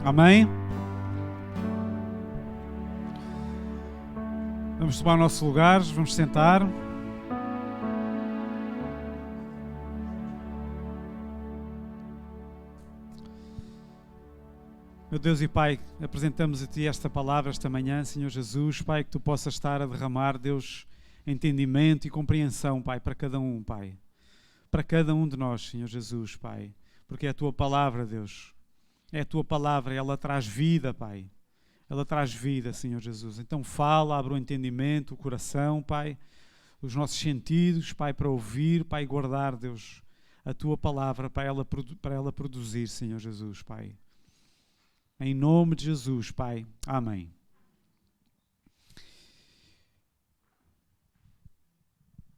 Amém? Vamos tomar o nosso lugar, vamos sentar. Meu Deus e Pai, apresentamos a Ti esta palavra esta manhã, Senhor Jesus, Pai, que Tu possas estar a derramar, Deus, entendimento e compreensão, Pai, para cada um, Pai. Para cada um de nós, Senhor Jesus, Pai. Porque é a Tua palavra, Deus. É a Tua palavra, ela traz vida, Pai. Ela traz vida, Senhor Jesus. Então fala, abre o entendimento, o coração, Pai, os nossos sentidos, Pai, para ouvir, Pai, guardar, Deus, a Tua palavra para ela produzir, Senhor Jesus, Pai. Em nome de Jesus, Pai. Amém.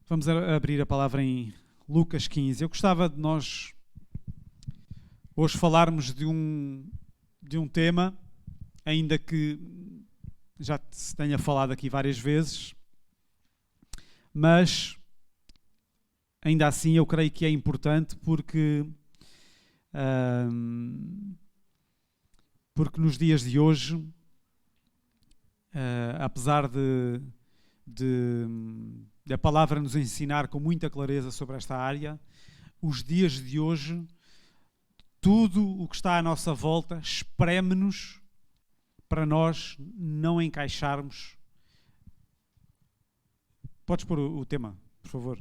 Vamos abrir a palavra em Lucas 15. Eu gostava de nós hoje falarmos de um tema, ainda que já se tenha falado aqui várias vezes, mas ainda assim eu creio que é importante porque nos dias de hoje, apesar de a palavra nos ensinar com muita clareza sobre esta área, os dias de hoje, tudo o que está à nossa volta espreme-nos para nós não encaixarmos. Podes pôr o tema, por favor.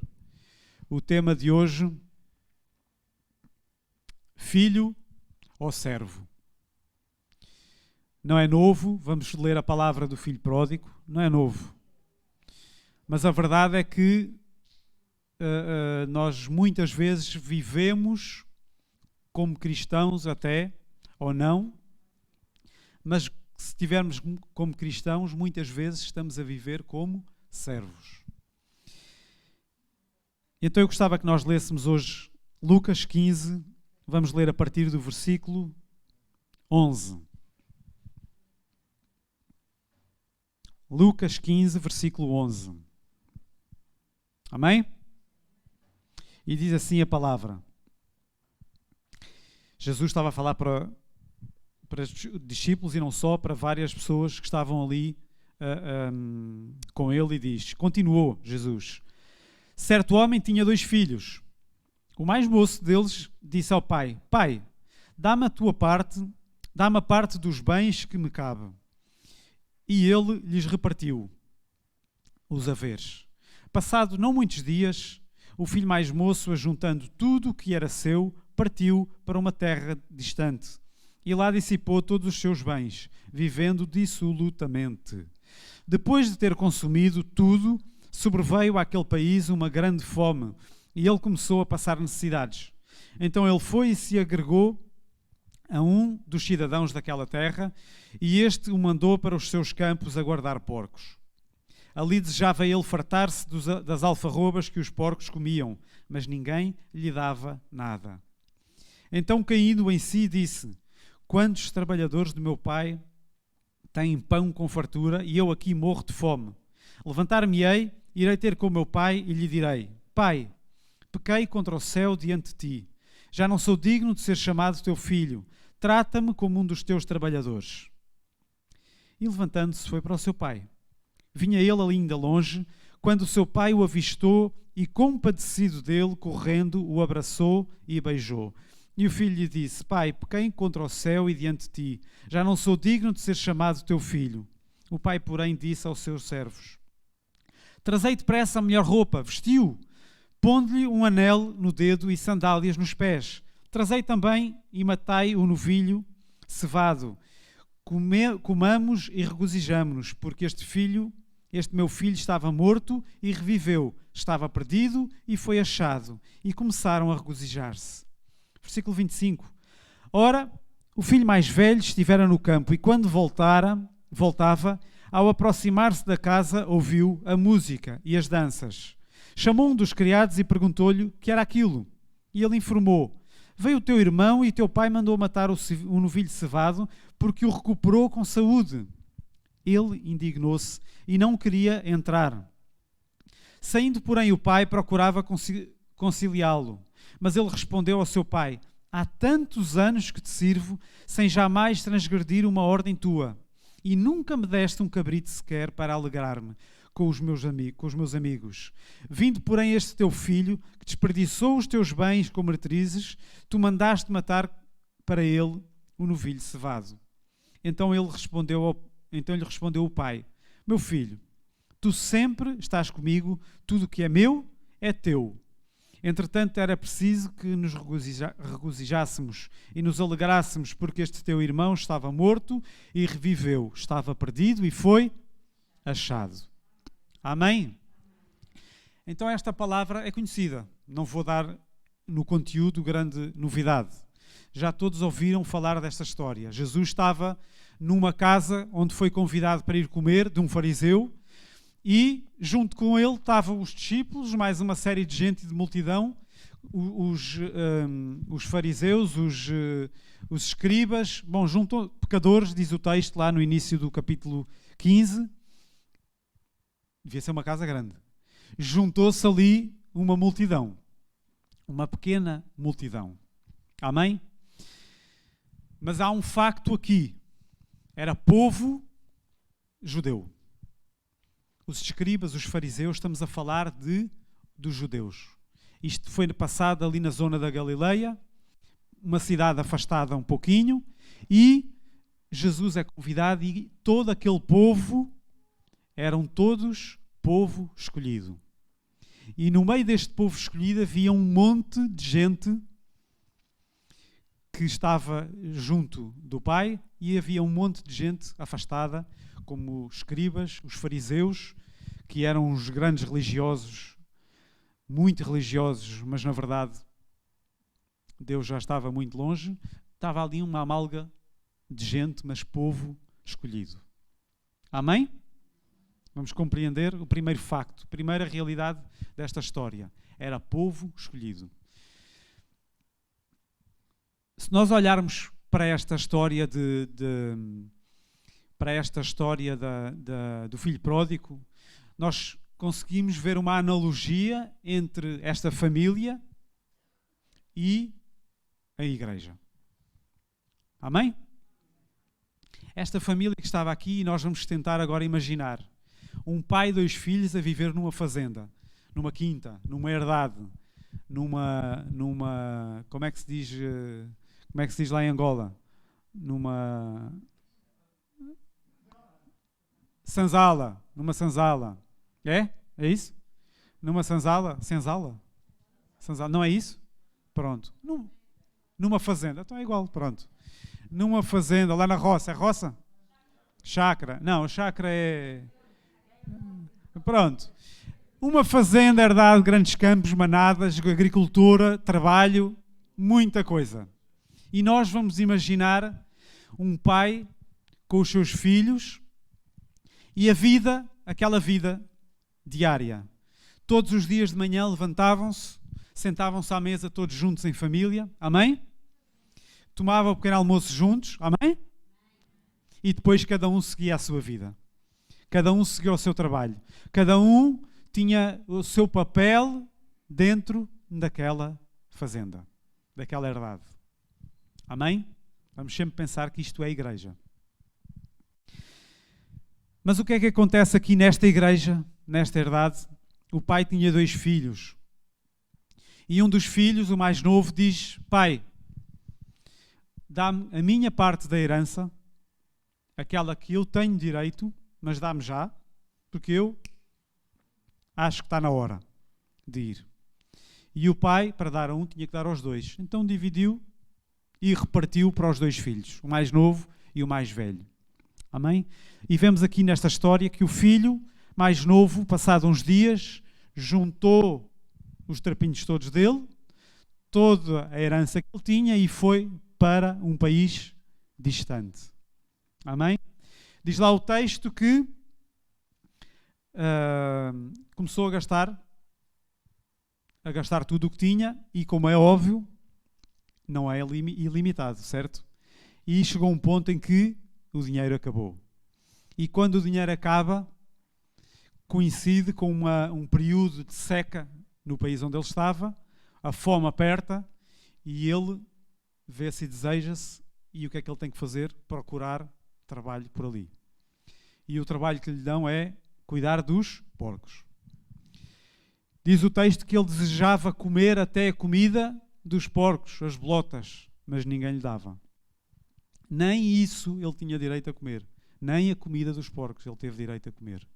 O tema de hoje, filho ou servo. Não é novo, vamos ler a palavra do filho pródigo, não é novo. Mas a verdade é que nós muitas vezes vivemos como cristãos até, ou não, mas se estivermos como cristãos, muitas vezes estamos a viver como servos. Então eu gostava que nós lêssemos hoje Lucas 15, vamos ler a partir do versículo 11. Lucas 15, versículo 11. Amém? E diz assim a palavra. Jesus estava a falar para os discípulos e não só, para várias pessoas que estavam ali com ele, e diz, continuou Jesus: certo homem tinha 2 filhos. O mais moço deles disse ao pai: Pai, dá-me a tua parte, dá-me a parte dos bens que me cabe. E ele lhes repartiu os haveres. Passado não muitos dias, o filho mais moço, ajuntando tudo o que era seu, partiu para uma terra distante e lá dissipou todos os seus bens, vivendo dissolutamente. Depois de ter consumido tudo, sobreveio àquele país uma grande fome e ele começou a passar necessidades. Então ele foi e se agregou a um dos cidadãos daquela terra, e este o mandou para os seus campos a guardar porcos. Ali desejava ele fartar-se das alfarrobas que os porcos comiam, mas ninguém lhe dava nada. Então, caindo em si, disse: quantos trabalhadores do meu pai têm pão com fartura, e eu aqui morro de fome? Levantar-me-ei, irei ter com meu pai e lhe direi: Pai, pequei contra o céu diante de ti. Já não sou digno de ser chamado teu filho. Trata-me como um dos teus trabalhadores. E levantando-se foi para o seu pai. Vinha ele ali ainda longe, quando o seu pai o avistou e, compadecido dele, correndo, o abraçou e beijou. E o filho lhe disse: Pai, pequei contra o céu e diante de ti. Já não sou digno de ser chamado teu filho. O pai, porém, disse aos seus servos: trazei depressa a melhor roupa, vestiu. Pondo-lhe um anel no dedo e sandálias nos pés. Trazei também e matai o novilho cevado. Comamos e regozijamo-nos, porque este meu filho estava morto e reviveu, estava perdido e foi achado. E começaram a regozijar-se. Versículo 25. Ora, o filho mais velho estivera no campo, e quando voltava, ao aproximar-se da casa, ouviu a música e as danças. Chamou um dos criados e perguntou-lhe o que era aquilo. E ele informou: veio o teu irmão e teu pai mandou matar o novilho cevado, porque o recuperou com saúde. Ele indignou-se e não queria entrar. Saindo, porém, o pai procurava conciliá-lo. Mas ele respondeu ao seu pai: há tantos anos que te sirvo, sem jamais transgredir uma ordem tua, e nunca me deste um cabrito sequer para alegrar-me com os meus amigos. Vindo, porém, este teu filho, que desperdiçou os teus bens com meretrizes, tu mandaste matar para ele o novilho cevado. Então lhe respondeu o pai: meu filho, tu sempre estás comigo, tudo o que é meu é teu. Entretanto, era preciso que nos regozijássemos e nos alegrássemos, porque este teu irmão estava morto e reviveu, estava perdido e foi achado. Amém? Então esta palavra é conhecida. Não vou dar no conteúdo grande novidade. Já todos ouviram falar desta história. Jesus estava numa casa onde foi convidado para ir comer, de um fariseu, e junto com ele estavam os discípulos, mais uma série de gente e de multidão, os fariseus, os escribas, junto pecadores, diz o texto lá no início do capítulo 15. Devia ser uma casa grande. Juntou-se ali uma multidão, uma pequena multidão. Amém? Mas há um facto aqui. Era povo judeu. Os escribas, os fariseus, estamos a falar dos judeus. Isto foi passado ali na zona da Galileia, uma cidade afastada um pouquinho, e Jesus é convidado e todo aquele povo eram todos povo escolhido. E no meio deste povo escolhido havia um monte de gente que estava junto do Pai e havia um monte de gente afastada, como os escribas, os fariseus, que eram os grandes religiosos, muito religiosos, mas na verdade Deus já estava muito longe. Estava ali uma amalga de gente, mas povo escolhido. Amém? Vamos compreender o primeiro facto, a primeira realidade desta história. Era povo escolhido. Se nós olharmos para esta história do filho pródigo, nós conseguimos ver uma analogia entre esta família e a igreja. Amém? Esta família que estava aqui, e nós vamos tentar agora imaginar um pai e 2 filhos a viver numa fazenda, numa quinta, numa herdade, numa como é que se diz lá em Angola? Numa senzala. É? É isso? Numa senzala? Senzala? Não é isso? Pronto. Numa fazenda. Então é igual, pronto. Numa fazenda, lá na roça. É roça? Chácara. Não, chácara é... Pronto. Uma fazenda, herdade, grandes campos, manadas, agricultura, trabalho, muita coisa. E nós vamos imaginar um pai com os seus filhos e a vida, aquela vida diária. Todos os dias de manhã levantavam-se, sentavam-se à mesa todos juntos em família. Amém? Tomavam o pequeno almoço juntos. Amém? E depois cada um seguia a sua vida. Cada um seguia o seu trabalho. Cada um tinha o seu papel dentro daquela fazenda, daquela herdade. Amém? Vamos sempre pensar que isto é a igreja. Mas o que é que acontece aqui nesta igreja, nesta herdade? O pai tinha 2 filhos. E um dos filhos, o mais novo, diz: pai, dá-me a minha parte da herança, aquela que eu tenho direito, mas dá-me já, porque eu acho que está na hora de ir. E o pai, para dar a um, tinha que dar aos 2. Então dividiu e repartiu para os 2 filhos, o mais novo e o mais velho. Amém? E vemos aqui nesta história que o filho mais novo, passado uns dias, juntou os trapinhos todos dele, toda a herança que ele tinha, e foi para um país distante. Amém? Diz lá o texto que começou a gastar tudo o que tinha, e como é óbvio, não é ilimitado, certo? E chegou um ponto em que o dinheiro acabou. E quando o dinheiro acaba, coincide com um período de seca no país onde ele estava, a fome aperta e ele vê-se e deseja-se, e o que é que ele tem que fazer? Procurar trabalho por ali. E o trabalho que lhe dão é cuidar dos porcos. Diz o texto que ele desejava comer até a comida dos porcos, as bolotas, mas ninguém lhe dava. Nem isso ele tinha direito a comer. Nem a comida dos porcos ele teve direito a comer.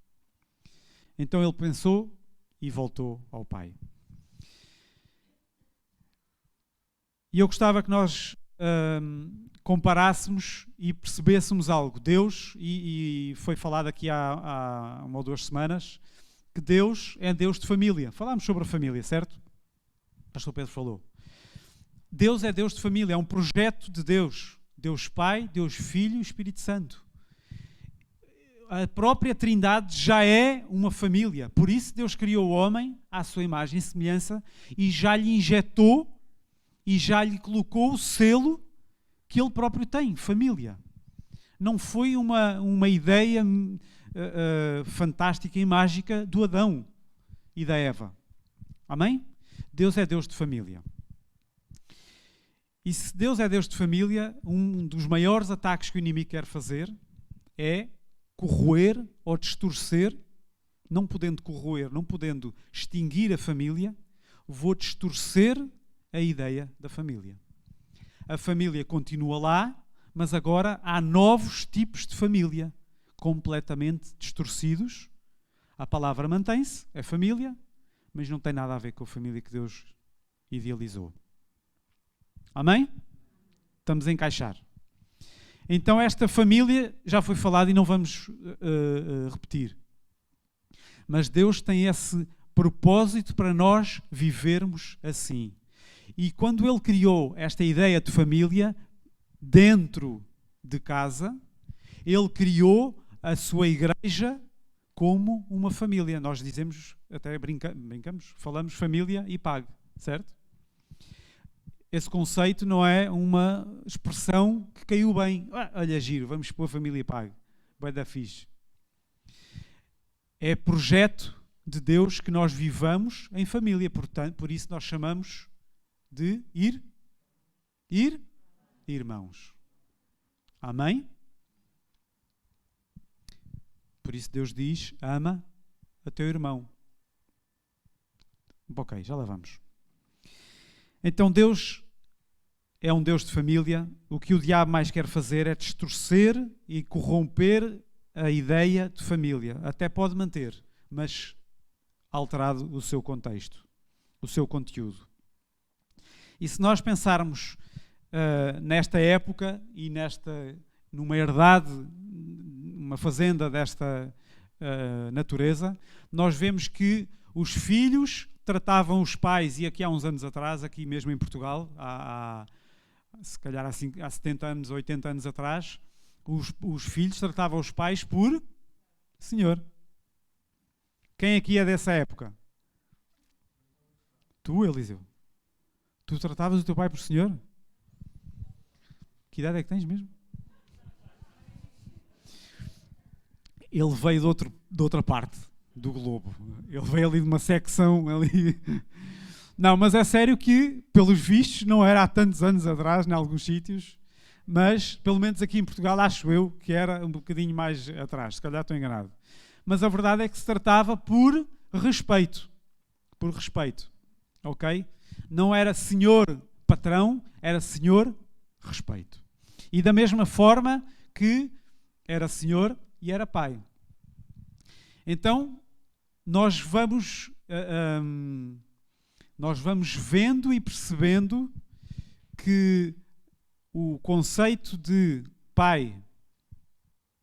Então ele pensou e voltou ao pai. E eu gostava que nós comparássemos e percebêssemos algo. Deus, e foi falado aqui há 1 ou 2 semanas, que Deus é Deus de família. Falámos sobre a família, certo? O pastor Pedro falou. Deus é Deus de família, é um projeto de Deus. Deus Pai, Deus Filho e Espírito Santo. A própria Trindade já é uma família. Por isso Deus criou o homem à sua imagem e semelhança e já lhe injetou e já lhe colocou o selo que ele próprio tem, família. Não foi uma ideia fantástica e mágica do Adão e da Eva. Amém? Deus é Deus de família. E se Deus é Deus de família, um dos maiores ataques que o inimigo quer fazer é corroer ou distorcer, não podendo corroer, não podendo extinguir a família, vou distorcer a ideia da família. A família continua lá, mas agora há novos tipos de família, completamente distorcidos. A palavra mantém-se, é família, mas não tem nada a ver com a família que Deus idealizou. Amém? Estamos a encaixar. Então esta família já foi falada e não vamos repetir. Mas Deus tem esse propósito para nós vivermos assim. E quando Ele criou esta ideia de família dentro de casa, Ele criou a sua igreja como uma família. Nós dizemos, até brincamos, falamos família e pague, certo? Esse conceito não é uma expressão que caiu bem. Olha, giro, vamos pôr a família e pague. Vai dar fixe. É projeto de Deus que nós vivamos em família. Portanto, por isso nós chamamos de irmãos. Amém? Por isso Deus diz, ama a teu irmão. Ok, já lá vamos. Então Deus é um Deus de família. O que o diabo mais quer fazer é distorcer e corromper a ideia de família. Até pode manter, mas alterado o seu contexto, o seu conteúdo. E se nós pensarmos nesta época e numa herdade, uma fazenda desta natureza, nós vemos que os filhos tratavam os pais, e aqui há uns anos atrás, aqui mesmo em Portugal, se calhar há 70 anos, 80 anos atrás, os filhos tratavam os pais por senhor. Quem aqui é dessa época? Tu, Eliseu? Tu tratavas o teu pai por senhor? Que idade é que tens mesmo? Ele veio de outra parte do globo. Ele veio ali de uma secção ali. Não, mas é sério que, pelos vistos, não era há tantos anos atrás, em alguns sítios, mas, pelo menos aqui em Portugal, acho eu que era um bocadinho mais atrás. Se calhar estou enganado. Mas a verdade é que se tratava por respeito. Por respeito. Ok? Não era senhor patrão, era senhor respeito. E da mesma forma que era senhor e era pai. Então, nós vamos vendo e percebendo que o conceito de pai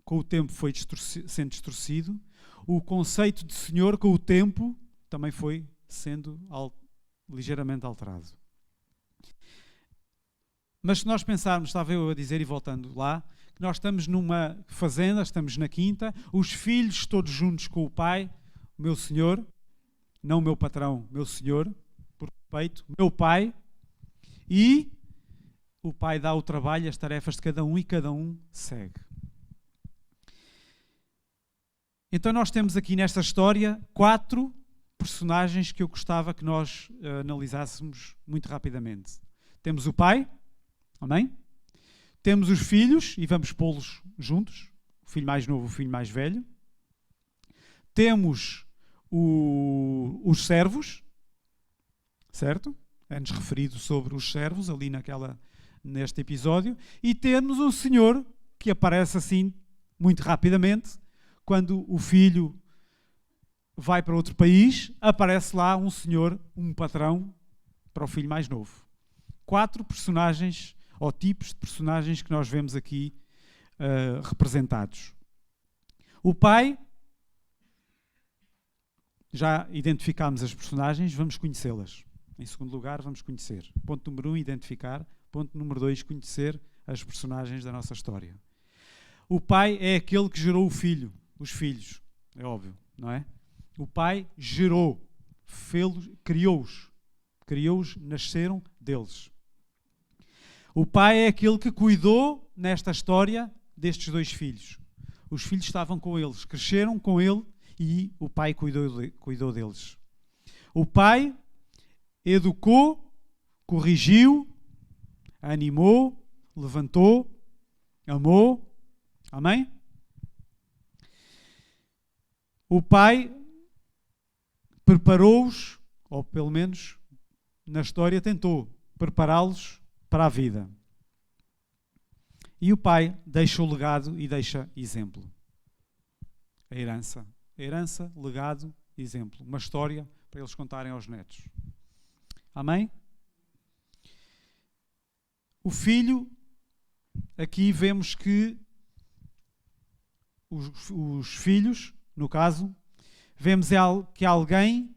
com o tempo foi sendo distorcido, o conceito de senhor com o tempo também foi sendo ligeiramente alterado. Mas se nós pensarmos, estava eu a dizer e voltando lá, que nós estamos numa fazenda, estamos na quinta, os filhos todos juntos com o pai, meu senhor, não meu patrão, meu senhor, por respeito, meu pai, e o pai dá o trabalho, as tarefas de cada um e cada um segue. Então nós temos aqui nesta história 4 personagens que eu gostava que nós analisássemos muito rapidamente. Temos o pai, Amém? Temos os filhos e vamos pô-los juntos. O filho mais novo, o filho mais velho. Temos os servos, certo? É-nos referido sobre os servos ali neste episódio. E temos um senhor que aparece assim muito rapidamente. Quando o filho vai para outro país, aparece lá um senhor, um patrão, para o filho mais novo. 4 personagens ou tipos de personagens que nós vemos aqui representados. O pai, já identificámos as personagens, vamos conhecê-las. Em segundo lugar, vamos conhecer. Ponto número 1, identificar. Ponto número 2, conhecer as personagens da nossa história. O pai é aquele que gerou o filho, os filhos, é óbvio, não é? O pai gerou, criou-os, nasceram deles. O pai é aquele que cuidou, nesta história, destes 2 filhos. Os filhos estavam com eles, cresceram com ele e o pai cuidou deles. O pai educou, corrigiu, animou, levantou, amou. Amém? O pai preparou-os, ou pelo menos na história tentou prepará-los para a vida. E o pai deixa o legado e deixa exemplo. A herança. Herança, legado, exemplo. Uma história para eles contarem aos netos. Amém? O filho, aqui vemos que os filhos, no caso, vemos que alguém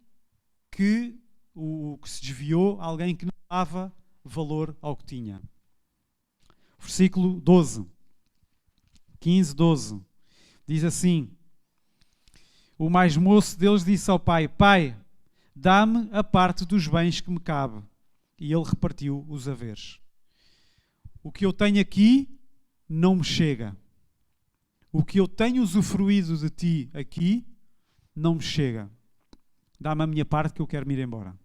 que se desviou, alguém que não dava valor ao que tinha. Versículo 12. 15, 12. Diz assim: o mais moço deles disse ao pai: Pai, dá-me a parte dos bens que me cabe. E ele repartiu os haveres. O que eu tenho aqui não me chega. O que eu tenho usufruído de ti aqui não me chega. Dá-me a minha parte que eu quero me ir embora.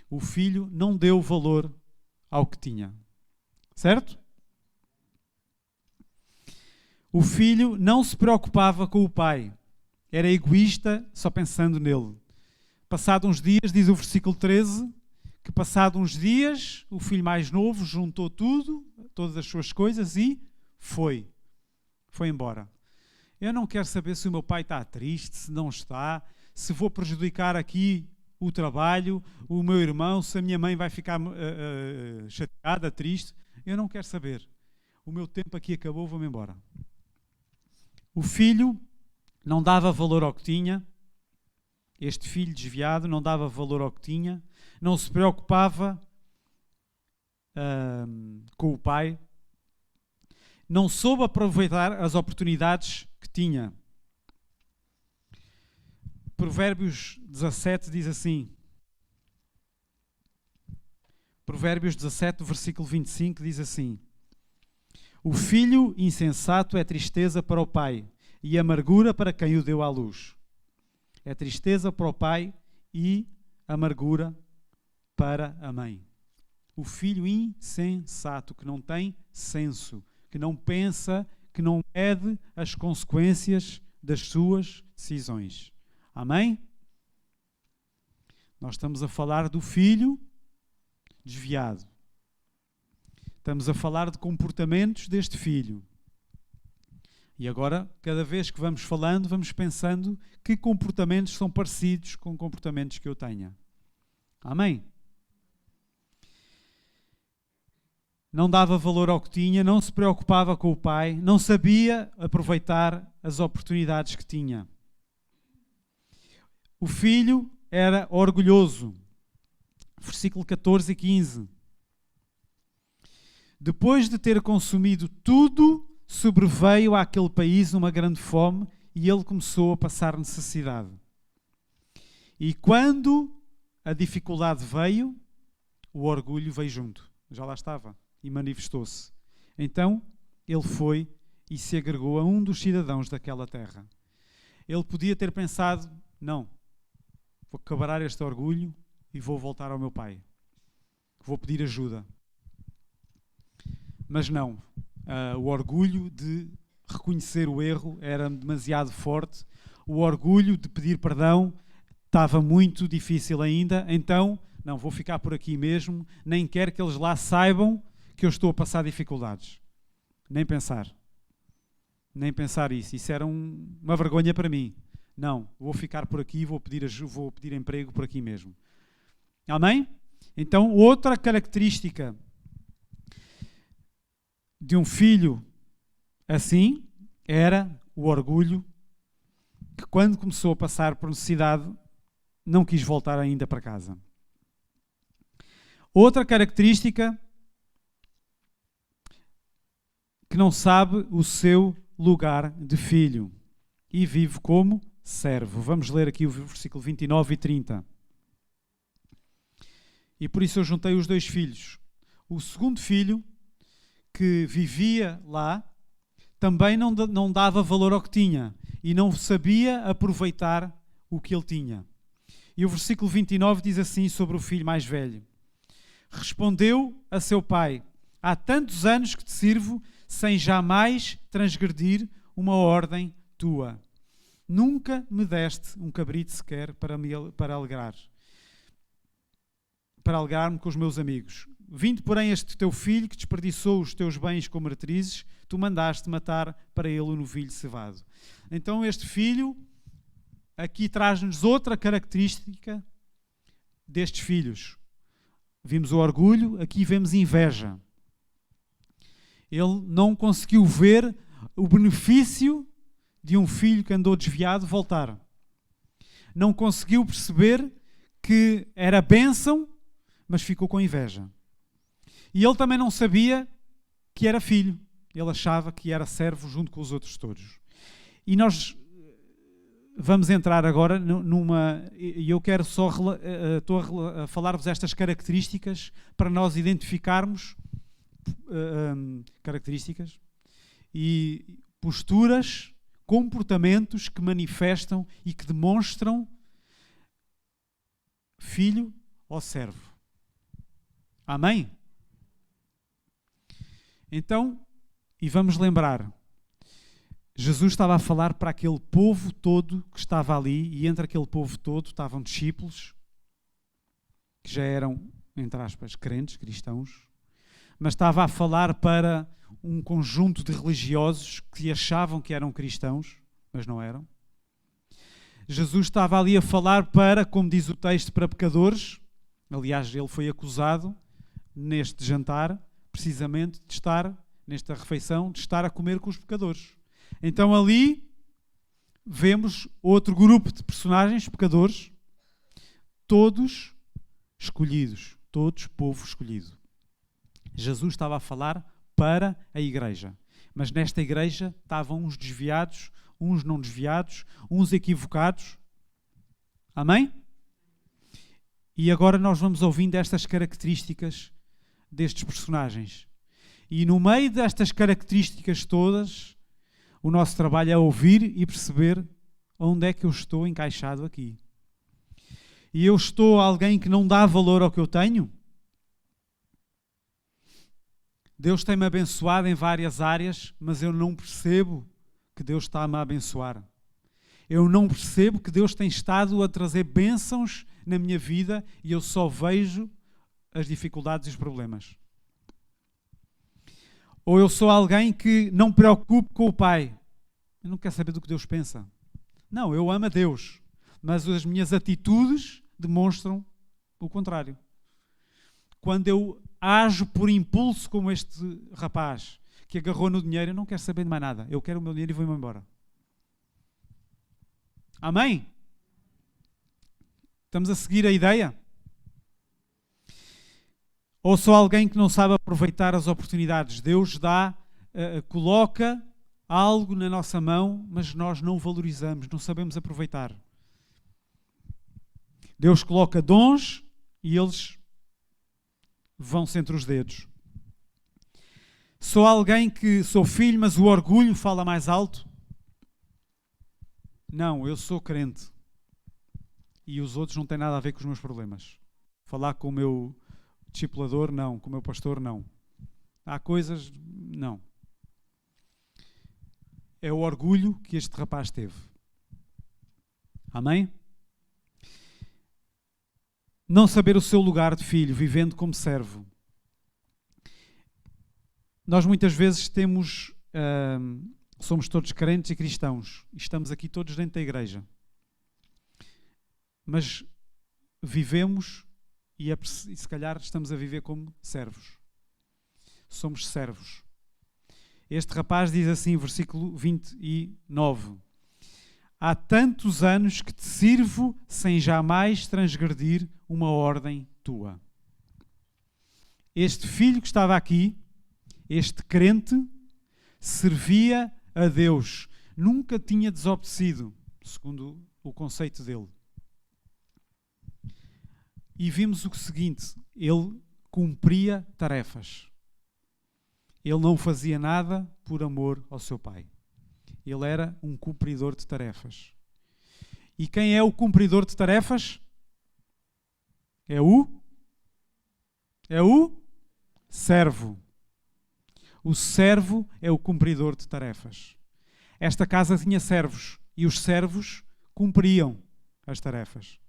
O filho não deu valor ao que tinha. Certo? O filho não se preocupava com o pai. Era egoísta só pensando nele. Passado uns dias, diz o versículo 13, que passado uns dias, o filho mais novo juntou tudo, todas as suas coisas e foi embora. Eu não quero saber se o meu pai está triste, se não está, se vou prejudicar aqui o trabalho, o meu irmão, se a minha mãe vai ficar chateada, triste. Eu não quero saber. O meu tempo aqui acabou, vou-me embora. O filho não dava valor ao que tinha. Este filho desviado não dava valor ao que tinha. Não se preocupava com o pai. Não soube aproveitar as oportunidades que tinha. Provérbios 17 diz assim. Provérbios 17, versículo 25 diz assim: o filho insensato é tristeza para o pai e amargura para quem o deu à luz. É tristeza para o pai e amargura para a mãe. O filho insensato, que não tem senso, que não pensa, que não mede as consequências das suas decisões. Amém? Nós estamos a falar do filho desviado. Estamos a falar de comportamentos deste filho. E agora, cada vez que vamos falando, vamos pensando que comportamentos são parecidos com comportamentos que eu tenha. Amém? Não dava valor ao que tinha, não se preocupava com o pai, não sabia aproveitar as oportunidades que tinha. O filho era orgulhoso. Versículo 14 e 15. Depois de ter consumido tudo, sobreveio àquele país uma grande fome e ele começou a passar necessidade. E quando a dificuldade veio, o orgulho veio junto. Já lá estava e manifestou-se. Então ele foi e se agregou a um dos cidadãos daquela terra. Ele podia ter pensado: não, vou quebrar este orgulho e vou voltar ao meu pai. Vou pedir ajuda. Mas não. O orgulho de reconhecer o erro era demasiado forte. O orgulho de pedir perdão estava muito difícil ainda. Então, não, vou ficar por aqui mesmo. Nem quero que eles lá saibam que eu estou a passar dificuldades. Nem pensar. Nem pensar isso. Isso era uma vergonha para mim. Não, vou ficar por aqui, vou pedir emprego por aqui mesmo. Amém? Então, outra característica de um filho assim era o orgulho, que quando começou a passar por necessidade, não quis voltar ainda para casa. Outra característica, que não sabe o seu lugar de filho e vive como servo. Vamos ler aqui o versículo 29 e 30. E por isso eu juntei os dois filhos. O segundo filho, que vivia lá, também não dava valor ao que tinha e não sabia aproveitar o que ele tinha. E o versículo 29 diz assim sobre o filho mais velho: respondeu a seu pai: há tantos anos que te sirvo, sem jamais transgredir uma ordem tua. Nunca me deste um cabrito sequer para alegrar-me com os meus amigos. Vindo, porém, este teu filho, que desperdiçou os teus bens com meretrizes, tu mandaste matar para ele o novilho cevado. Então este filho aqui traz-nos outra característica destes filhos. Vimos o orgulho, aqui vemos inveja. Ele não conseguiu ver o benefício de um filho que andou desviado voltar. Não conseguiu perceber que era bênção, mas ficou com inveja. E ele também não sabia que era filho. Ele achava que era servo junto com os outros todos. E nós vamos entrar agora e eu quero só estou a falar-vos estas características para nós identificarmos características e posturas, comportamentos que manifestam e que demonstram filho ou servo. Amém? Então, e vamos lembrar, Jesus estava a falar para aquele povo todo que estava ali, e entre aquele povo todo estavam discípulos, que já eram, entre aspas, crentes, cristãos, mas estava a falar para um conjunto de religiosos que achavam que eram cristãos, mas não eram. Jesus estava ali a falar para, como diz o texto, para pecadores. Aliás, ele foi acusado neste jantar, precisamente de estar, nesta refeição, de estar a comer com os pecadores. Então ali vemos outro grupo de personagens, pecadores, todos escolhidos, todos povo escolhido. Jesus estava a falar para a igreja, mas nesta igreja estavam uns desviados, uns não desviados, uns equivocados. Amém? E agora nós vamos ouvindo estas características destes personagens. E no meio destas características todas, o nosso trabalho é ouvir e perceber onde é que eu estou encaixado aqui. E eu estou alguém que não dá valor ao que eu tenho? Deus tem-me abençoado em várias áreas, mas eu não percebo que Deus está-me a abençoar. Eu não percebo que Deus tem estado a trazer bênçãos na minha vida e eu só vejo as dificuldades e os problemas. Ou eu sou alguém que não me preocupo com o Pai. Eu não quero saber do que Deus pensa. Não, eu amo a Deus, mas as minhas atitudes demonstram o contrário. Quando eu ajo por impulso como este rapaz que agarrou no dinheiro, eu não quero saber de mais nada. Eu quero o meu dinheiro e vou-me embora. Amém? Estamos a seguir a ideia? Ou sou alguém que não sabe aproveitar as oportunidades? Deus coloca algo na nossa mão, mas nós não valorizamos, não sabemos aproveitar. Deus coloca dons e eles vão-se entre os dedos. Sou alguém que sou filho, mas o orgulho fala mais alto? Não, eu sou crente. E os outros não têm nada a ver com os meus problemas. Falar com o meu discipulador, não. Com o meu pastor, não. Há coisas... Não. É o orgulho que este rapaz teve. Amém? Não saber o seu lugar de filho, vivendo como servo. Nós muitas vezes somos todos crentes e cristãos. E estamos aqui todos dentro da igreja. Mas vivemos e se calhar estamos a viver como servos. Somos servos. Este rapaz diz assim, versículo 29. Há tantos anos que te sirvo sem jamais transgredir uma ordem tua. Este filho que estava aqui, este crente, servia a Deus. Nunca tinha desobedecido, segundo o conceito dele. E vimos o seguinte, ele cumpria tarefas. Ele não fazia nada por amor ao seu pai. Ele era um cumpridor de tarefas. E quem é o cumpridor de tarefas? É o servo. O servo é o cumpridor de tarefas. Esta casa tinha servos e os servos cumpriam as tarefas.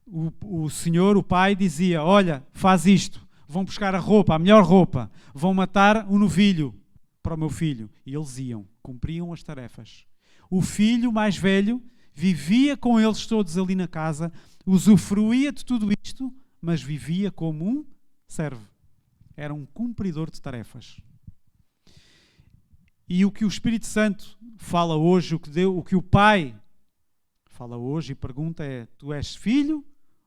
O senhor, o pai, dizia, olha, faz isto. Vão buscar a roupa, a melhor roupa. Vão matar um novilho para o meu filho. E eles iam, cumpriam as tarefas. O filho mais velho vivia com eles todos ali na casa, usufruía de tudo isto, mas vivia como um servo. Era um cumpridor de tarefas. E o que o Espírito Santo fala hoje, o que o Pai fala hoje e pergunta é, tu és filho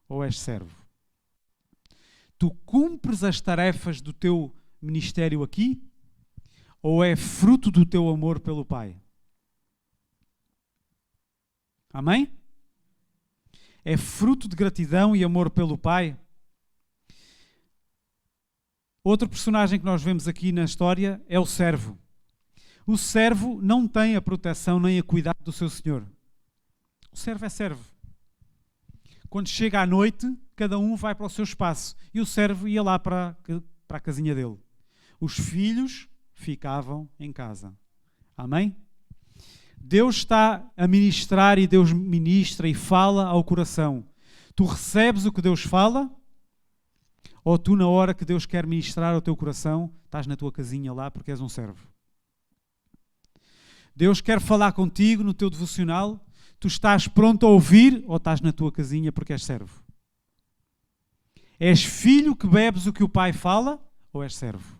ou és servo? Tu cumpres as tarefas do teu ministério aqui? Ou é fruto do teu amor pelo Pai? Amém? É fruto de gratidão e amor pelo Pai? Outro personagem que nós vemos aqui na história é o servo. O servo não tem a proteção nem a cuidado do seu senhor. O servo é servo. Quando chega à noite, cada um vai para o seu espaço. E o servo ia lá para a casinha dele. Os filhos ficavam em casa. Amém? Deus está a ministrar e Deus ministra e fala ao coração. Tu recebes o que Deus fala? Ou tu, na hora que Deus quer ministrar ao teu coração, estás na tua casinha lá porque és um servo? Deus quer falar contigo no teu devocional, tu estás pronto a ouvir ou estás na tua casinha porque és servo? És filho que bebes o que o pai fala ou és servo?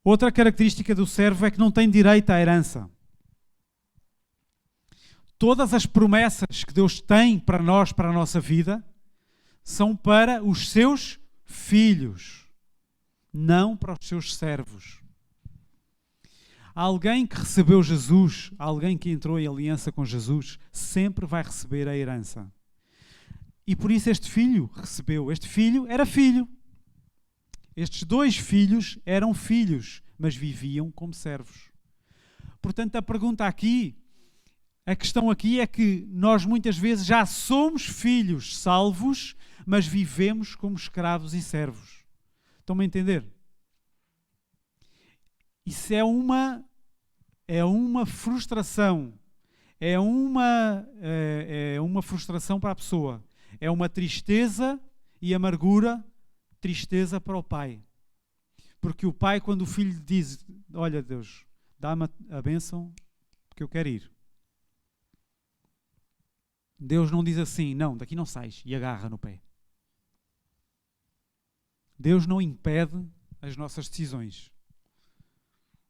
Outra característica do servo é que não tem direito à herança. Todas as promessas que Deus tem para nós, para a nossa vida, são para os seus filhos, não para os seus servos. Alguém que recebeu Jesus, alguém que entrou em aliança com Jesus, sempre vai receber a herança. E por isso este filho recebeu. Este filho era filho. Estes dois filhos eram filhos, mas viviam como servos. Portanto, a questão aqui é que nós muitas vezes já somos filhos salvos, mas vivemos como escravos e servos. Estão-me a entender? Isso é uma frustração. É uma frustração para a pessoa. É uma tristeza e amargura, tristeza para o pai. Porque o pai, quando o filho lhe diz, olha Deus, dá-me a bênção porque eu quero ir. Deus não diz assim, não, daqui não sais, e agarra no pé. Deus não impede as nossas decisões.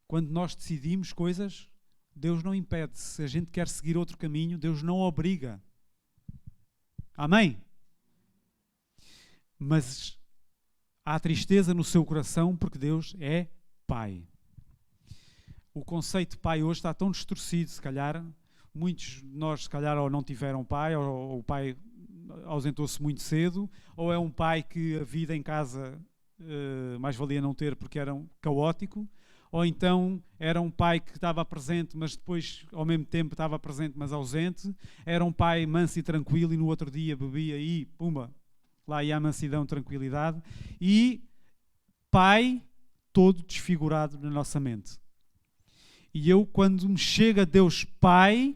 Quando nós decidimos coisas, Deus não impede. Se a gente quer seguir outro caminho, Deus não obriga. Amém? Mas há tristeza no seu coração porque Deus é Pai. O conceito de pai hoje está tão distorcido, se calhar. Muitos de nós, se calhar, ou não tiveram pai, ou o pai ausentou-se muito cedo, ou é um pai que a vida em casa mais valia não ter porque era caótico, ou então era um pai que estava presente, mas depois, ao mesmo tempo, estava presente, mas ausente. Era um pai manso e tranquilo e no outro dia bebia e, pumba, lá ia a mansidão, tranquilidade. E pai todo desfigurado na nossa mente. E eu, quando me chega Deus Pai,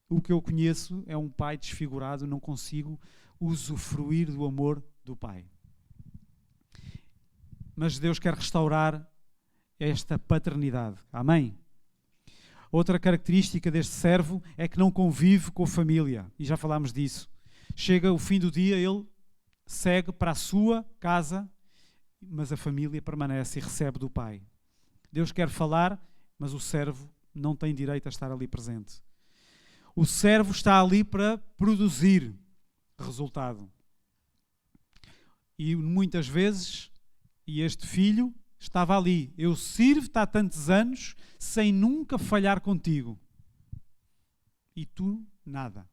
o que eu conheço é um pai desfigurado, não consigo usufruir do amor do Pai. Mas Deus quer restaurar esta paternidade. Amém? Outra característica deste servo é que não convive com a família. E já falámos disso. Chega o fim do dia, ele segue para a sua casa, mas a família permanece e recebe do Pai. Deus quer falar, mas o servo não tem direito a estar ali presente. O servo está ali para produzir resultado. E muitas vezes, e este filho estava ali. Eu sirvo-te há tantos anos sem nunca falhar contigo. E tu, nada.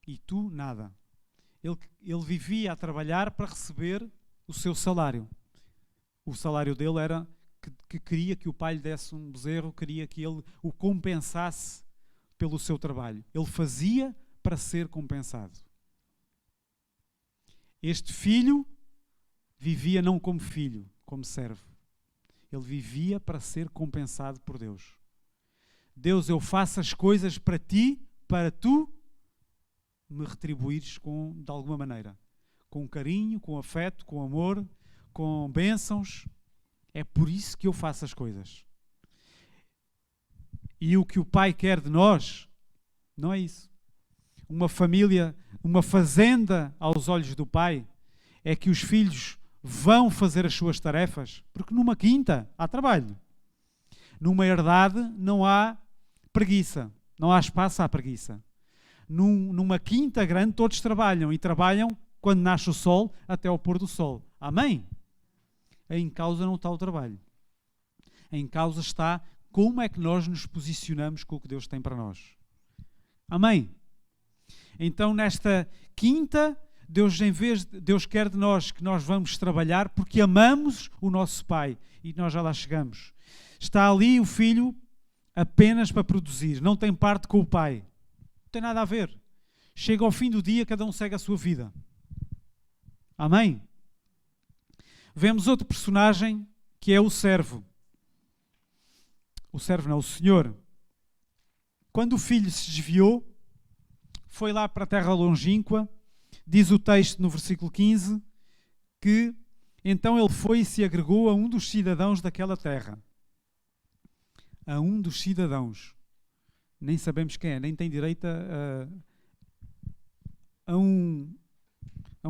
E tu, nada. Ele vivia a trabalhar para receber o seu salário. O salário dele era que queria que o pai lhe desse um bezerro, queria que ele o compensasse pelo seu trabalho. Ele fazia para ser compensado. Este filho vivia não como filho, como servo. Ele vivia para ser compensado por Deus. Deus, eu faço as coisas para ti, para tu me retribuires de alguma maneira. Com carinho, com afeto, com amor, com bênçãos. É por isso que eu faço as coisas. E o que o Pai quer de nós não é isso. Uma família, uma fazenda aos olhos do Pai é que os filhos vão fazer as suas tarefas, porque numa quinta há trabalho. Numa herdade não há preguiça, não há espaço à preguiça. Numa quinta grande todos trabalham e trabalham quando nasce o sol até ao pôr do sol. Amém? Em causa não está o trabalho. Em causa está como é que nós nos posicionamos com o que Deus tem para nós. Amém? Então nesta quinta, Deus quer de nós que nós vamos trabalhar porque amamos o nosso Pai e nós já lá chegamos. Está ali o filho apenas para produzir, não tem parte com o Pai. Não tem nada a ver. Chega ao fim do dia, cada um segue a sua vida. Amém? Vemos outro personagem que é o servo. O servo não, o Senhor. Quando o filho se desviou, foi lá para a terra longínqua, diz o texto no versículo 15, que então ele foi e se agregou a um dos cidadãos daquela terra. A um dos cidadãos. Nem sabemos quem é, nem tem direito a um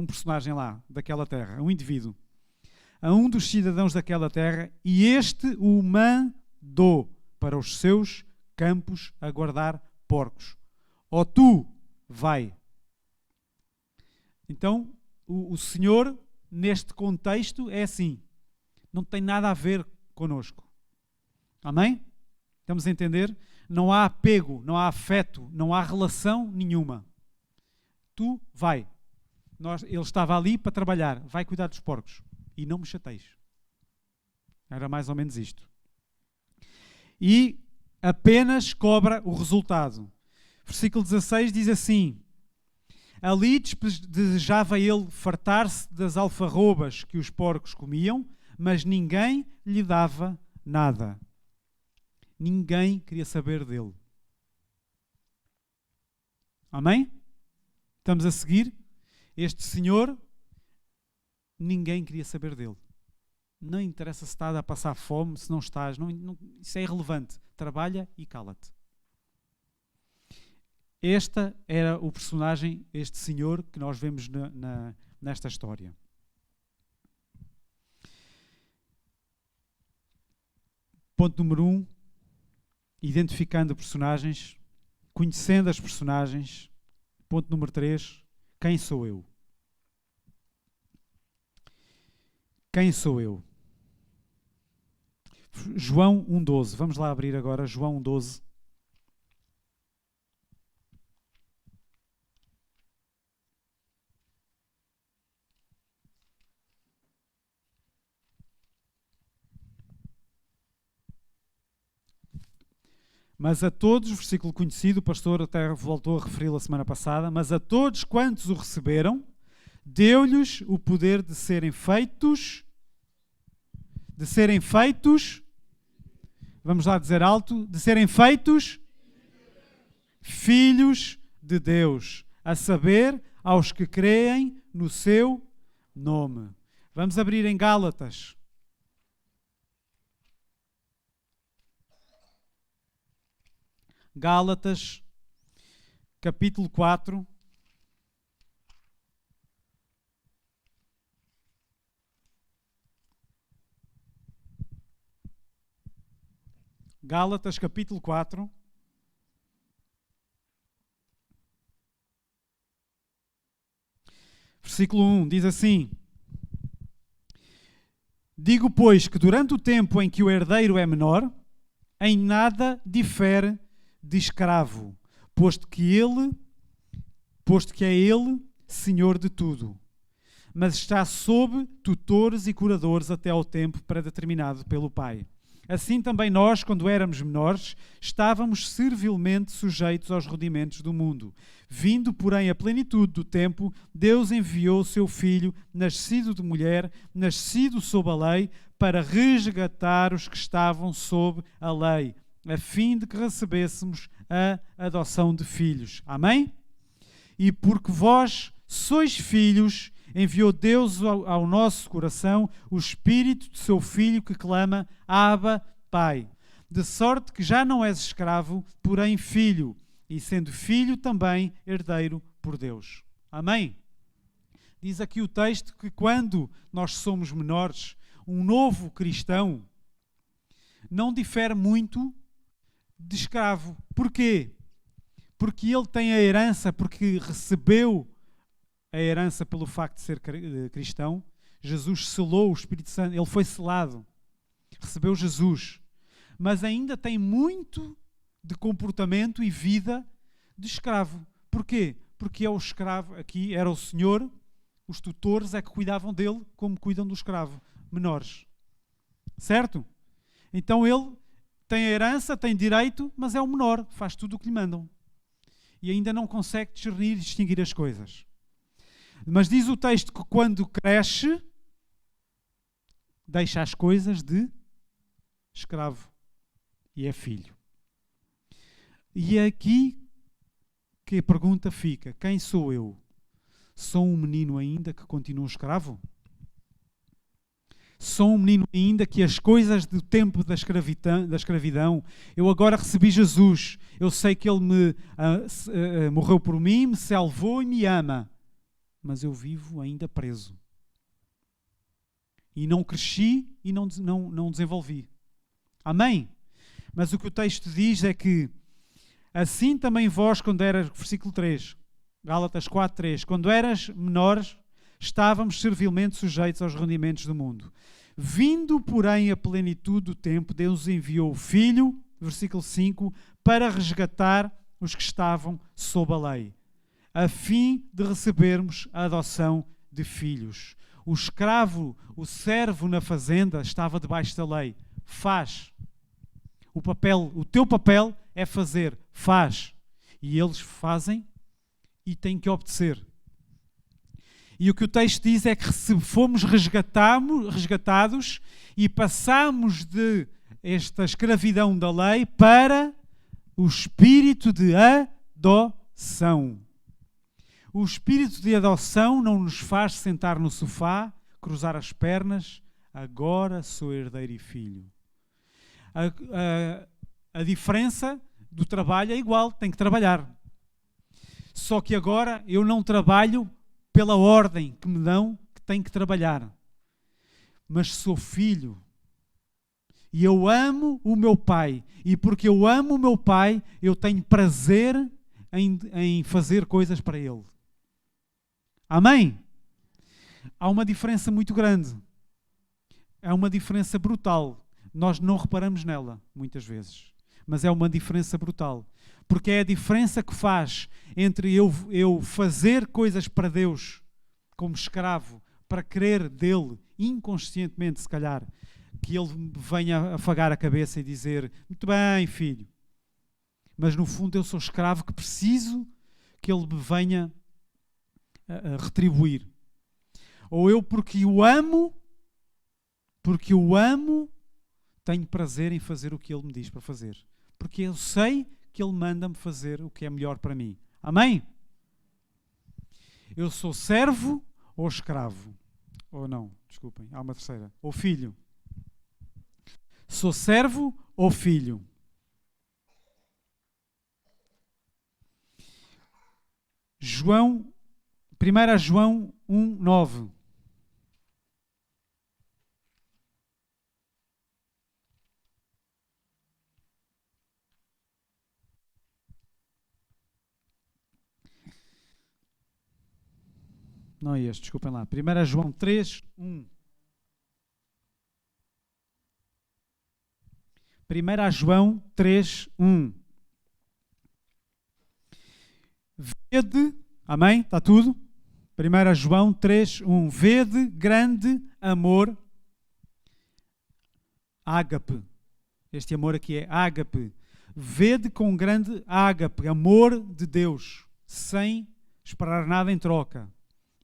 personagem lá, daquela terra, a um indivíduo. A um dos cidadãos daquela terra, e este o mandou para os seus campos a guardar porcos. Ó tu, vai. Então, o Senhor, neste contexto, é assim. Não tem nada a ver connosco. Amém? Estamos a entender? Não há apego, não há afeto, não há relação nenhuma. Tu, vai. Ele estava ali para trabalhar. Vai cuidar dos porcos. E não me chateis. Era mais ou menos isto. E apenas cobra o resultado. Versículo 16 diz assim: ali desejava ele fartar-se das alfarrobas que os porcos comiam, mas ninguém lhe dava nada. Ninguém queria saber dele. Amém? Estamos a seguir? Este senhor, ninguém queria saber dele. Não interessa se estás a passar fome, se não estás, isso é irrelevante. Trabalha e cala-te. Este era o personagem, este senhor, que nós vemos nesta história. Ponto número 1, identificando personagens, conhecendo as personagens. Ponto número 3, quem sou eu? Quem sou eu? João 1,12. Vamos lá abrir agora João 1,12. Mas a todos, versículo conhecido, o pastor até voltou a referi-lo a semana passada, mas a todos quantos o receberam, deu-lhes o poder de serem feitos De serem feitos, vamos lá dizer alto, de serem feitos filhos de Deus, a saber, aos que creem no seu nome. Vamos abrir em Gálatas. Gálatas, capítulo 4. Gálatas, capítulo 4. Versículo 1 diz assim: Digo, pois, que durante o tempo em que o herdeiro é menor, em nada difere de escravo, posto que é ele senhor de tudo, mas está sob tutores e curadores até ao tempo predeterminado pelo Pai. Assim também nós, quando éramos menores, estávamos servilmente sujeitos aos rudimentos do mundo. Vindo, porém, a plenitude do tempo, Deus enviou o seu Filho, nascido de mulher, nascido sob a lei, para resgatar os que estavam sob a lei, a fim de que recebêssemos a adoção de filhos. Amém? E porque vós sois filhos, enviou Deus ao nosso coração o Espírito de seu Filho que clama, Abba, Pai. De sorte que já não és escravo, porém filho, e sendo filho também herdeiro por Deus. Amém? Diz aqui o texto que quando nós somos menores, um novo cristão não difere muito de escravo. Porquê? Porque ele tem a herança, porque recebeu a herança pelo facto de ser cristão. Jesus selou o Espírito Santo, ele foi selado, recebeu Jesus, mas ainda tem muito de comportamento e vida de escravo. Porquê? Porque é o escravo, aqui era o senhor, os tutores é que cuidavam dele como cuidam do escravo, menores. Certo? Então ele tem a herança, tem direito, mas é o menor, faz tudo o que lhe mandam. E ainda não consegue discernir e distinguir as coisas. Mas diz o texto que quando cresce, deixa as coisas de escravo e é filho. E é aqui que a pergunta fica: quem sou eu? Sou um menino ainda que continua escravo? Sou um menino ainda que as coisas do tempo da escravidão, eu agora recebi Jesus, eu sei que Ele morreu por mim, me salvou e me ama, mas eu vivo ainda preso. E não cresci e não desenvolvi. Amém? Mas o que o texto diz é que assim também vós, quando eras, versículo 3, Gálatas 4:3, quando eras menores, estávamos servilmente sujeitos aos rendimentos do mundo. Vindo, porém, a plenitude do tempo, Deus enviou o Filho, versículo 5, para resgatar os que estavam sob a lei, a fim de recebermos a adoção de filhos. O escravo, o servo na fazenda, estava debaixo da lei. Faz. O teu papel é fazer. Faz. E eles fazem e têm que obedecer. E o que o texto diz é que se fomos resgatados e passamos de esta escravidão da lei para o espírito de adoção. O espírito de adoção não nos faz sentar no sofá, cruzar as pernas, agora sou herdeiro e filho. A diferença do trabalho é igual, tem que trabalhar. Só que agora eu não trabalho pela ordem que me dão que tenho que trabalhar. Mas sou filho. E eu amo o meu pai. E porque eu amo o meu pai, eu tenho prazer em fazer coisas para ele. Amém? Há uma diferença muito grande. É uma diferença brutal. Nós não reparamos nela, muitas vezes. Mas é uma diferença brutal. Porque é a diferença que faz entre eu fazer coisas para Deus, como escravo, para querer dele, inconscientemente se calhar, que ele me venha afagar a cabeça e dizer, muito bem, filho. Mas no fundo eu sou escravo que preciso que ele me venha a retribuir. Ou eu porque o amo, Porque eu amo, tenho prazer em fazer o que Ele me diz para fazer. Porque eu sei que Ele manda-me fazer o que é melhor para mim. Amém? Eu sou servo ou escravo? Ou não, desculpem, há uma terceira. Ou filho. Sou servo ou filho? João, 1 João 1:9. Não é este, desculpem lá. 1 João 3:1. 1 João 3:1. Vede, amém? Está tudo? 1 João 3:1. Vede grande amor, ágape. Este amor aqui é ágape. Vede com grande ágape, amor de Deus, sem esperar nada em troca.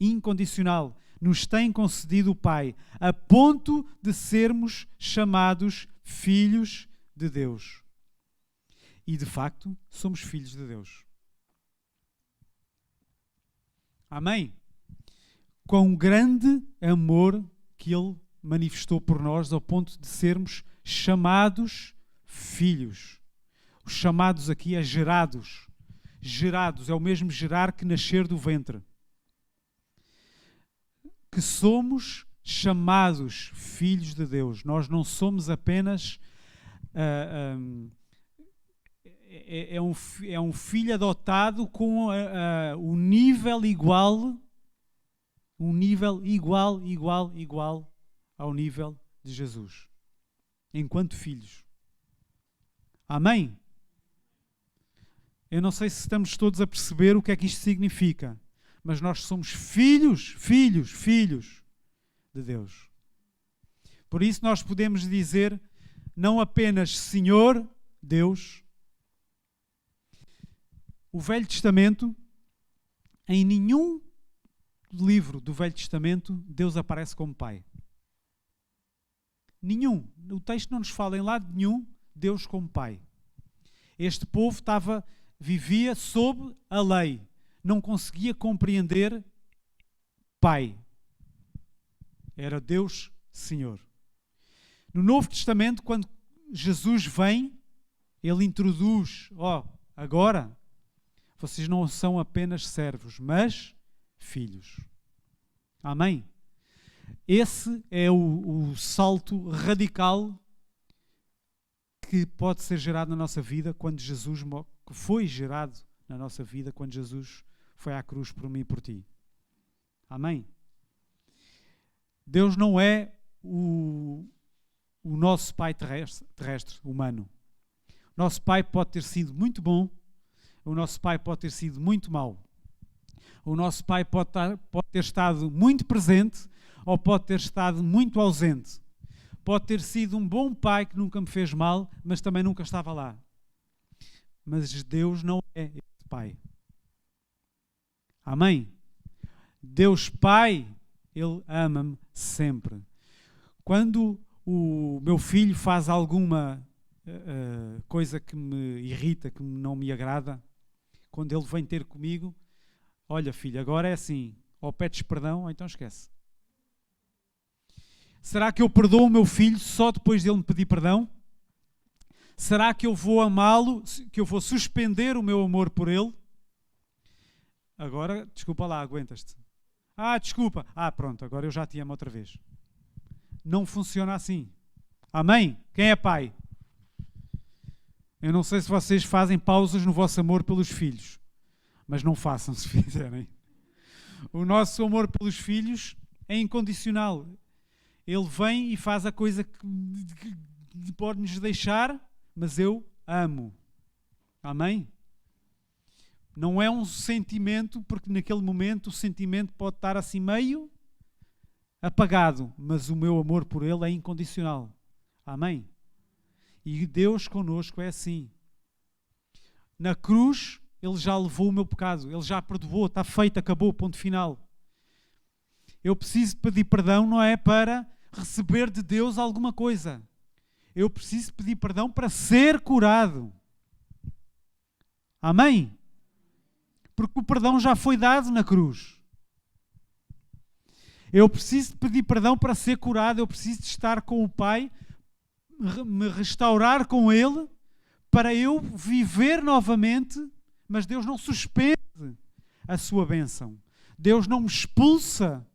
Incondicional. Nos tem concedido o Pai, a ponto de sermos chamados filhos de Deus. E de facto, somos filhos de Deus. Amém? Quão grande amor que Ele manifestou por nós ao ponto de sermos chamados filhos. Os chamados aqui é gerados. Gerados é o mesmo gerar que nascer do ventre. Que somos chamados filhos de Deus. Nós não somos apenas é um filho adotado com o nível igual ao nível de Jesus, enquanto filhos. Amém? Eu não sei se estamos todos a perceber o que é que isto significa, mas nós somos filhos de Deus. Por isso nós podemos dizer não apenas Senhor Deus. O Velho Testamento, em nenhum livro do Velho Testamento, Deus aparece como Pai. Nenhum. O texto não nos fala em lado nenhum Deus como Pai. Este povo vivia sob a lei. Não conseguia compreender Pai. Era Deus Senhor. No Novo Testamento, quando Jesus vem, Ele introduz, agora vocês não são apenas servos, mas filhos. Amém? Esse é o salto radical que pode ser gerado na nossa vida quando Jesus, que foi gerado na nossa vida quando Jesus foi à cruz por mim e por ti. Amém? Deus não é o nosso pai terrestre, humano. O nosso pai pode ter sido muito bom, o nosso pai pode ter sido muito mau. O nosso pai pode ter estado muito presente ou pode ter estado muito ausente. Pode ter sido um bom pai que nunca me fez mal, mas também nunca estava lá. Mas Deus não é esse pai. Amém? Deus Pai, Ele ama-me sempre. Quando o meu filho faz alguma coisa que me irrita, que não me agrada, quando ele vem ter comigo, olha filho, agora é assim, ou pedes perdão ou então esquece. Será que eu perdoo o meu filho só depois dele me pedir perdão? Será que eu vou amá-lo, que eu vou suspender o meu amor por ele? Agora, desculpa lá, aguentas-te. Desculpa. Pronto, agora eu já te amo outra vez. Não funciona assim. Amém? Quem é pai? Eu não sei se vocês fazem pausas no vosso amor pelos filhos, mas não façam se fizerem. O nosso amor pelos filhos é incondicional. Ele vem e faz a coisa que pode nos deixar, mas eu amo. Amém? Não é um sentimento, porque naquele momento o sentimento pode estar assim meio apagado, mas o meu amor por ele é incondicional. Amém? E Deus connosco é assim. Na cruz, Ele já levou o meu pecado, Ele já perdoou, está feito, acabou, ponto final. Eu preciso pedir perdão, não é para receber de Deus alguma coisa. Eu preciso pedir perdão para ser curado. Amém? Porque o perdão já foi dado na cruz. Eu preciso pedir perdão para ser curado. Eu preciso de estar com o Pai, me restaurar com Ele, para eu viver novamente. Mas Deus não suspende a sua bênção. Deus não me expulsa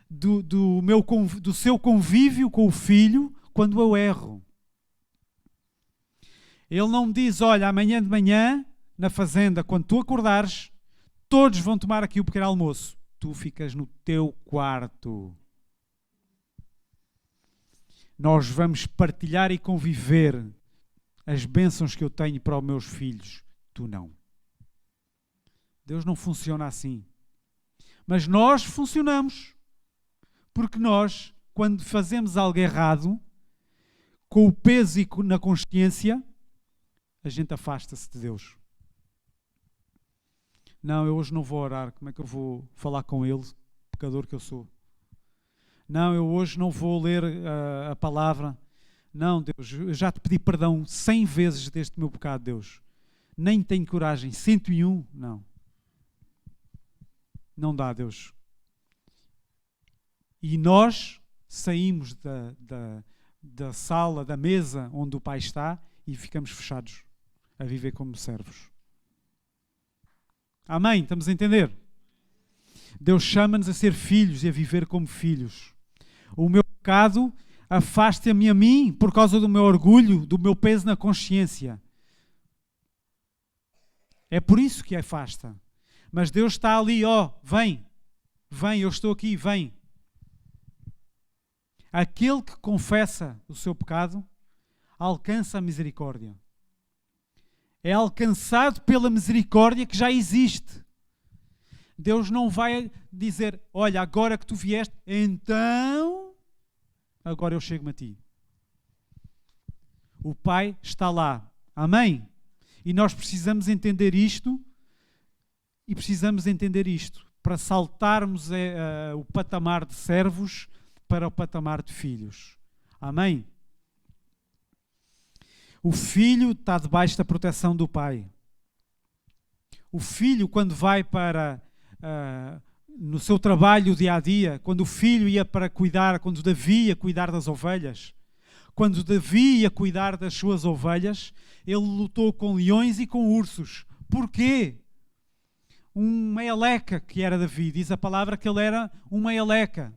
do seu convívio com o Filho quando eu erro. Ele não me diz, olha, amanhã de manhã, na fazenda, quando tu acordares, todos vão tomar aqui o pequeno almoço. Tu ficas no teu quarto. Nós vamos partilhar e conviver as bênçãos que eu tenho para os meus filhos. Tu não. Deus não funciona assim. Mas nós funcionamos. Porque nós, quando fazemos algo errado, com o peso e na consciência, a gente afasta-se de Deus. Não, eu hoje não vou orar. Como é que eu vou falar com Ele, pecador que eu sou? Não, eu hoje não vou ler a palavra. Não, Deus, eu já te pedi perdão 100 vezes deste meu pecado, Deus. Nem tenho coragem. 101, não. Não dá, Deus. E nós saímos da sala, da mesa onde o Pai está e ficamos fechados a viver como servos. Amém? Estamos a entender? Deus chama-nos a ser filhos e a viver como filhos. O meu pecado afasta-me a mim por causa do meu orgulho, do meu peso na consciência. É por isso que afasta. Mas Deus está ali, vem, eu estou aqui, vem. Aquele que confessa o seu pecado alcança a misericórdia. É alcançado pela misericórdia que já existe. Deus não vai dizer, olha, agora que tu vieste, então, agora eu chego-me a ti. O Pai está lá. Amém? E nós precisamos entender isto, para saltarmos o patamar de servos para o patamar de filhos. Amém? O filho está debaixo da proteção do pai. O filho, quando vai para no seu trabalho dia a dia, quando o filho ia para cuidar, quando Davi ia cuidar das ovelhas, quando Davi ia cuidar das suas ovelhas, ele lutou com leões e com ursos. Porquê? Uma eleca que era Davi. Diz a palavra que ele era uma eleca.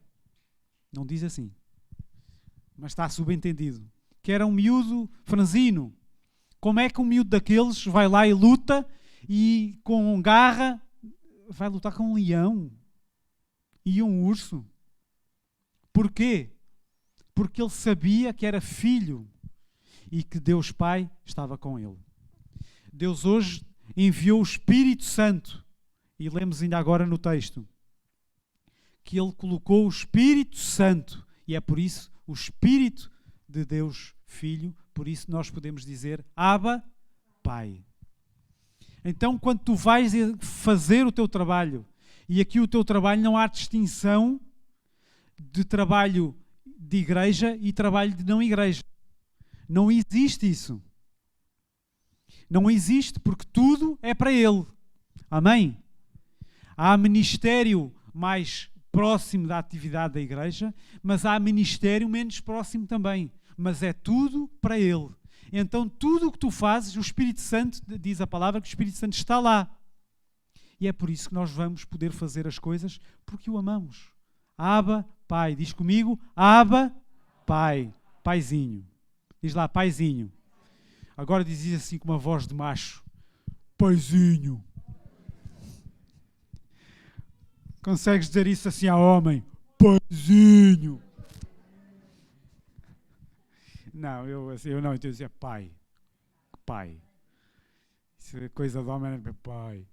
Não diz assim, mas está subentendido. Que era um miúdo franzino. Como é que um miúdo daqueles vai lá e luta e com garra vai lutar com um leão e um urso? Porquê? Porque ele sabia que era filho e que Deus Pai estava com ele. Deus hoje enviou o Espírito Santo, e lemos ainda agora no texto, que Ele colocou o Espírito Santo, e é por isso o Espírito de Deus Filho, por isso nós podemos dizer Abba, Pai. Então, quando tu vais fazer o teu trabalho, e aqui o teu trabalho não há distinção de trabalho de igreja e trabalho de não igreja. Não existe isso. Não existe, porque tudo é para Ele. Amém? Há ministério mais próximo da atividade da igreja, mas há ministério menos próximo também. Mas é tudo para Ele. Então, tudo o que tu fazes, o Espírito Santo, diz a palavra que o Espírito Santo está lá. E é por isso que nós vamos poder fazer as coisas, porque o amamos. Abba, Pai. Diz comigo, Abba, Pai. Paizinho. Diz lá, Paizinho. Agora diz assim com uma voz de macho. Paizinho. Consegues dizer isso assim a homem? Paizinho. Não, eu não, então eu dizia pai. Pai. Isso é coisa de homem, é pai.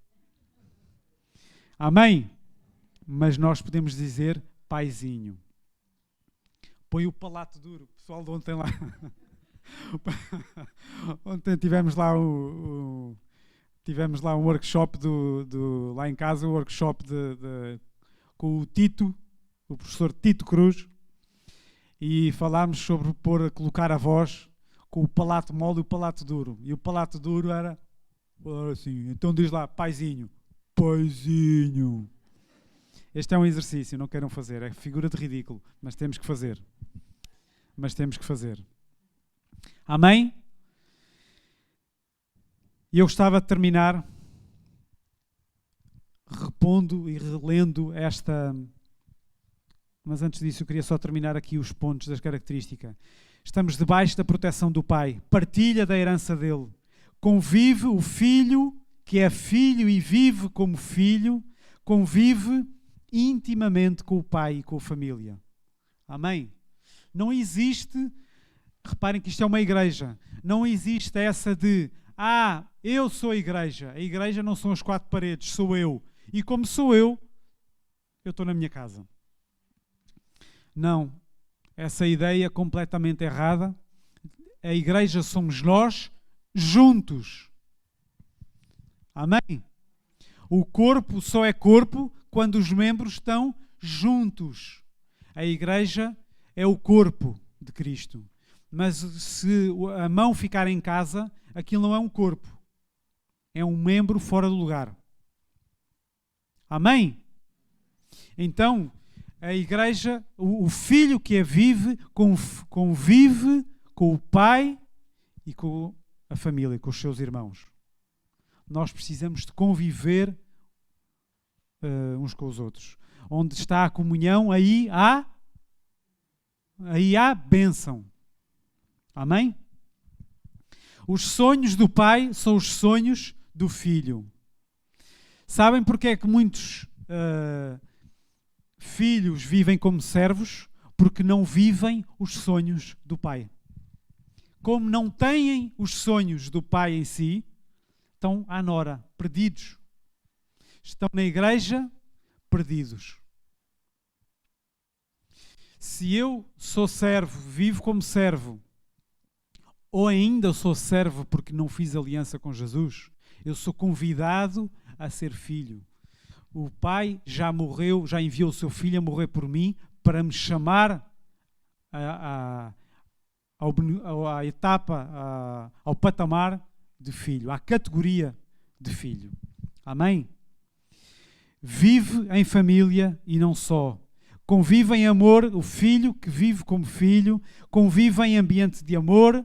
Amém? Mas nós podemos dizer paizinho. Põe o palato duro. O pessoal de ontem lá. Ontem tivemos lá um workshop lá em casa, um workshop com o Tito, o professor Tito Cruz. e falámos sobre colocar a voz com o palato mole e o palato duro. E o palato duro era assim, então diz lá, paizinho. Paizinho. Este é um exercício, não queiram fazer, é figura de ridículo, mas temos que fazer. Amém? E eu gostava de terminar repondo e relendo esta... Mas antes disso eu queria só terminar aqui os pontos das características. Estamos debaixo da proteção do Pai, partilha da herança dele, convive o filho, que é filho e vive como filho, convive intimamente com o Pai e com a família. Amém? Não existe, reparem que isto é uma igreja, não existe essa de, eu sou a igreja não são as quatro paredes, sou eu. E como sou eu estou na minha casa. Não, essa ideia é completamente errada. A igreja somos nós juntos. Amém? O corpo só é corpo quando os membros estão juntos. A igreja é o corpo de Cristo. Mas se a mão ficar em casa, aquilo não é um corpo. É um membro fora do lugar. Amém? Então, a igreja, o filho que a vive, convive com o pai e com a família, com os seus irmãos. Nós precisamos de conviver uns com os outros. Onde está a comunhão, aí há bênção. Amém? Os sonhos do pai são os sonhos do filho. Sabem porque é que muitos filhos vivem como servos? Porque não vivem os sonhos do pai. Como não têm os sonhos do pai em si, estão à nora, perdidos. Estão na igreja, perdidos. Se eu sou servo, vivo como servo, ou ainda sou servo porque não fiz aliança com Jesus, eu sou convidado a ser filho. O pai já morreu, já enviou o seu filho a morrer por mim para me chamar à etapa, ao patamar de filho, à categoria de filho. Amém? Vive em família e não só. Convive em amor, o filho que vive como filho, convive em ambiente de amor,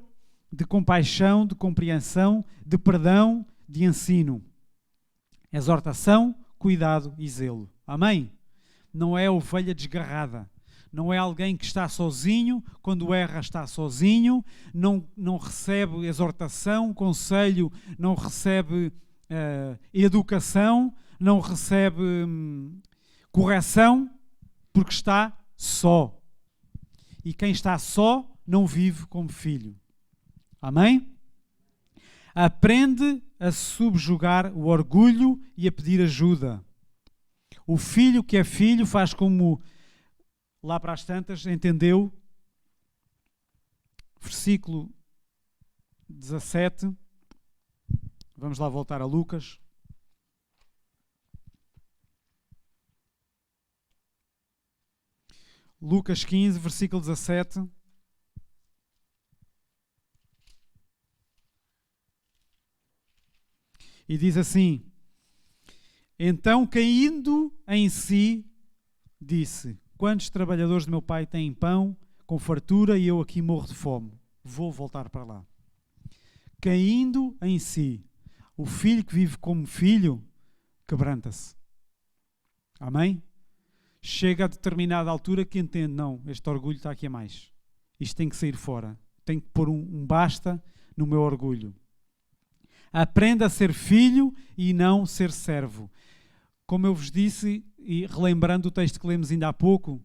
de compaixão, de compreensão, de perdão, de ensino. Exortação, cuidado e zelo. Amém? Não é ovelha desgarrada. Não é alguém que está sozinho, quando erra está sozinho, não recebe exortação, conselho, não recebe educação, não recebe correção, porque está só. E quem está só não vive como filho. Amém? Aprende a subjugar o orgulho e a pedir ajuda. O filho que é filho faz como lá para as tantas entendeu. Versículo 17. Vamos lá voltar a Lucas. Lucas 15, versículo 17. E diz assim: então, caindo em si, disse: quantos trabalhadores do meu pai têm pão com fartura e eu aqui morro de fome? Vou voltar para lá. Caindo em si, o filho que vive como filho, quebranta-se. Amém? Chega a determinada altura que entende, não, este orgulho está aqui a mais. Isto tem que sair fora. Tenho que pôr um basta no meu orgulho. Aprenda a ser filho e não ser servo. Como eu vos disse, e relembrando o texto que lemos ainda há pouco,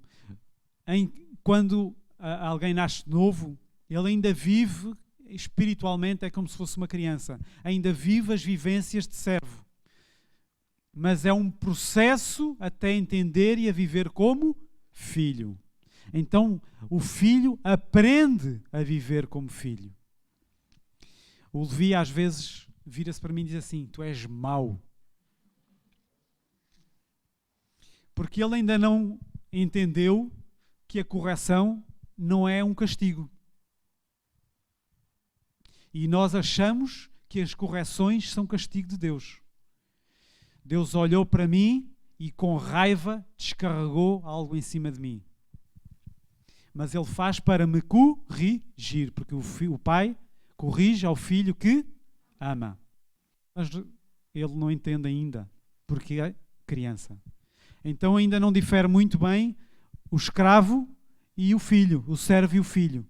quando alguém nasce novo, ele ainda vive espiritualmente, é como se fosse uma criança. Ainda vive as vivências de servo. Mas é um processo até entender e a viver como filho. Então, o filho aprende a viver como filho. O Levi, às vezes, vira-se para mim e diz assim: tu és mau. Porque ele ainda não entendeu que a correção não é um castigo. E nós achamos que as correções são castigo de Deus. Deus olhou para mim e com raiva descarregou algo em cima de mim. Mas Ele faz para me corrigir, porque o pai corrige ao filho que ama. Mas ele não entende ainda, porque é criança. Então ainda não difere muito bem o escravo e o filho, o servo e o filho.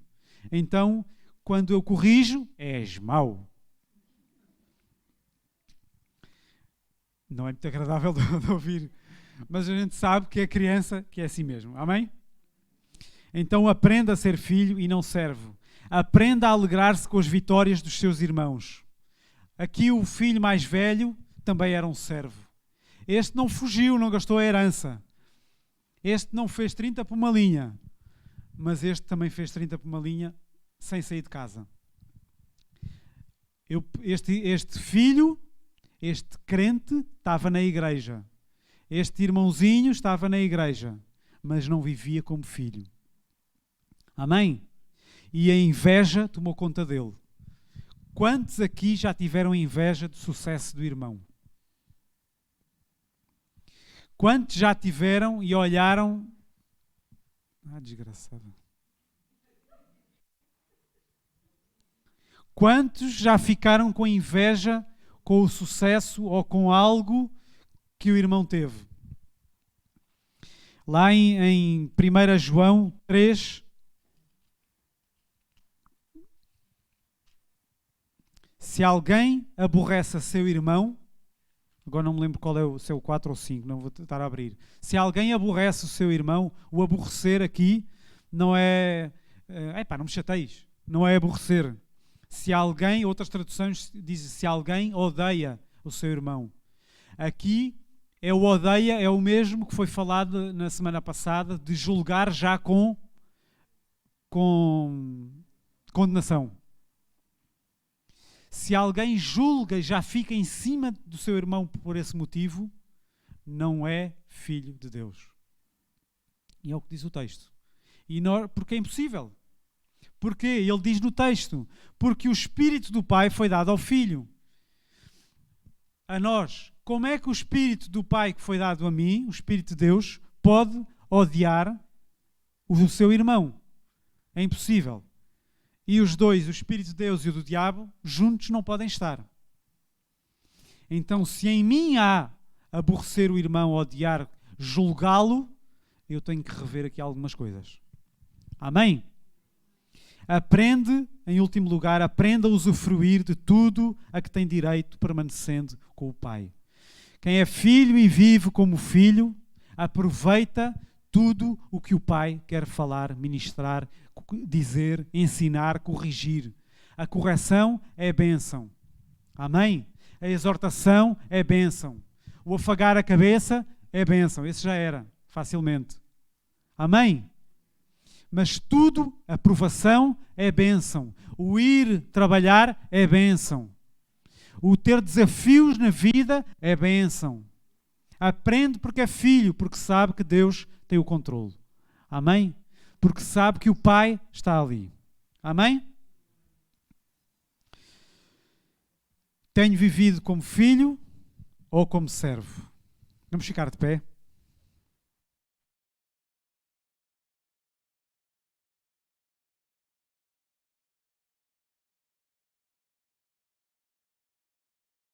Então, quando eu corrijo, és mau. Não é muito agradável de ouvir, mas a gente sabe que é criança, que é assim mesmo. Amém? Então aprenda a ser filho e não servo. Aprenda a alegrar-se com as vitórias dos seus irmãos. Aqui o filho mais velho também era um servo. Este não fugiu, não gastou a herança. Este não fez 30 por uma linha. Mas este também fez 30 por uma linha sem sair de casa. Este filho, este crente, estava na igreja. Este irmãozinho estava na igreja, mas não vivia como filho. Amém? E a inveja tomou conta dele. Quantos aqui já tiveram inveja do sucesso do irmão? Quantos já tiveram e olharam... desgraçado. Quantos já ficaram com inveja com o sucesso ou com algo que o irmão teve? Lá em 1 João 3... Se alguém aborrece a seu irmão, agora não me lembro qual é o seu 4 ou 5, não vou tentar abrir. Se alguém aborrece o seu irmão, o aborrecer aqui não é... não me chateis, não é aborrecer. Se alguém, outras traduções dizem, se alguém odeia o seu irmão. Aqui o odeia, é o mesmo que foi falado na semana passada, de julgar já com condenação. Se alguém julga e já fica em cima do seu irmão por esse motivo, não é filho de Deus. E é o que diz o texto. Porque é impossível. Porquê? Ele diz no texto, porque o Espírito do Pai foi dado ao Filho. A nós. Como é que o Espírito do Pai que foi dado a mim, o Espírito de Deus, pode odiar o seu irmão? É impossível. E os dois, o Espírito de Deus e o do diabo, juntos não podem estar. Então, se em mim há aborrecer o irmão, odiar, julgá-lo, eu tenho que rever aqui algumas coisas. Amém? Aprende, em último lugar, aprenda a usufruir de tudo a que tem direito permanecendo com o Pai. Quem é filho e vive como filho, aproveita tudo o que o Pai quer falar, ministrar, dizer, ensinar, corrigir. A correção é bênção. Amém? A exortação é bênção. O afagar a cabeça é bênção. Esse já era, facilmente. Amém? Mas tudo, a aprovação é bênção. O ir trabalhar é bênção. O ter desafios na vida é bênção. Aprende porque é filho, porque sabe que Deus tem o controle. Amém? Porque sabe que o Pai está ali. Amém? Tenho vivido como filho ou como servo? Vamos ficar de pé.